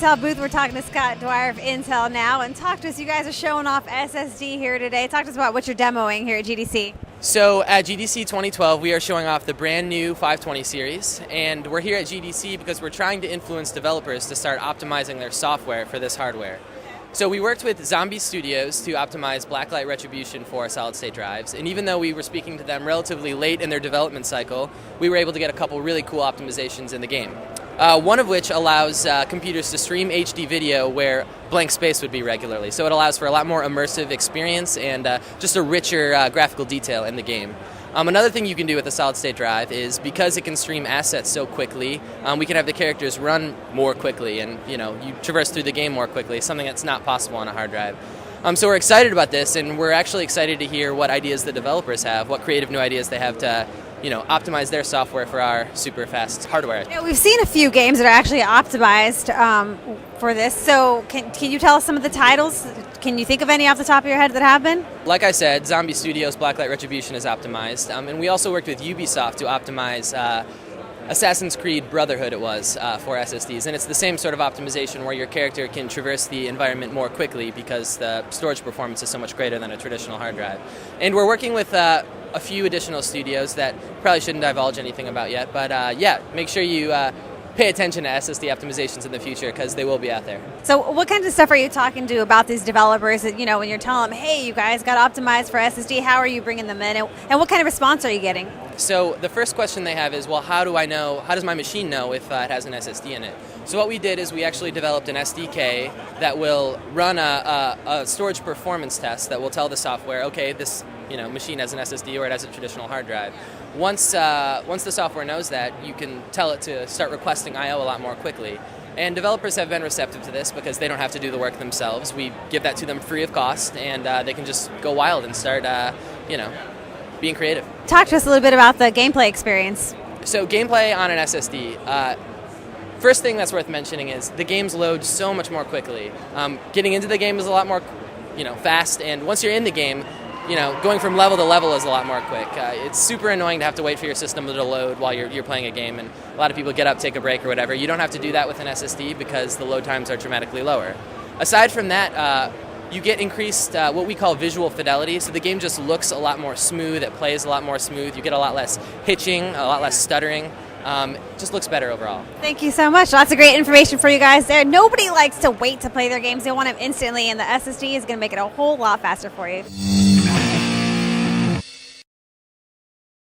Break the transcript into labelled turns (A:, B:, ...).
A: Intel booth. We're talking to Scott Dwyer of Intel now, and talk to us. You guys are showing off SSD here today. Talk to us about what you're demoing here at GDC.
B: So at GDC 2012, we are showing off the brand new 520 series, and we're here at GDC because we're trying to influence developers to start optimizing their software for this hardware. So we worked with Zombie Studios to optimize blacklight retribution for solid-state drives, and even though we were speaking to them relatively late in their development cycle, we were able to get a couple really cool optimizations in the game. One of which allows computers to stream HD video where blank space would be regularly. So it allows for a lot more immersive experience and just a richer graphical detail in the game. Another thing you can do with a solid-state drive is because it can stream assets so quickly, we can have the characters run more quickly and you traverse through the game more quickly, something that's not possible on a hard drive. So we're excited about this, and we're actually excited to hear what ideas the developers have, what creative new ideas they have to optimize their software for our super fast hardware.
A: Yeah, we've seen a few games that are actually optimized for this, so can you tell us some of the titles? Can you think of any off the top of your head that have been?
B: Like I said, Zombie Studios' Blacklight Retribution is optimized, and we also worked with Ubisoft to optimize Assassin's Creed Brotherhood for SSDs, and it's the same sort of optimization where your character can traverse the environment more quickly because the storage performance is so much greater than a traditional hard drive. And we're working with a few additional studios that probably shouldn't divulge anything about yet, but yeah, make sure you pay attention to SSD optimizations in the future because they will be out there.
A: So what kinds of stuff are you talking to about these developers that, when you're telling them, hey, you guys got optimized for SSD, how are you bringing them in, and what kind of response are you getting?
B: So the first question they have is, well, how does my machine know if it has an SSD in it? So what we did is we actually developed an SDK that will run a storage performance test that will tell the software, okay, this machine has an SSD or it has a traditional hard drive. Once the software knows that, you can tell it to start requesting I/O a lot more quickly. And developers have been receptive to this because they don't have to do the work themselves. We give that to them free of cost, and they can just go wild and start, being creative.
A: Talk to us a little bit about the gameplay experience.
B: So gameplay on an SSD. First thing that's worth mentioning is the games load so much more quickly. Getting into the game is a lot more, fast, and once you're in the game, going from level to level is a lot more quick. It's super annoying to have to wait for your system to load while you're playing a game, and a lot of people get up, take a break or whatever. You don't have to do that with an SSD because the load times are dramatically lower. Aside from that, you get increased what we call visual fidelity, so the game just looks a lot more smooth, it plays a lot more smooth, you get a lot less hitching, a lot less stuttering. It just looks better overall.
A: Thank you so much. Lots of great information for you guys there. Nobody likes to wait to play their games. They want them instantly, and the SSD is going to make it a whole lot faster for you.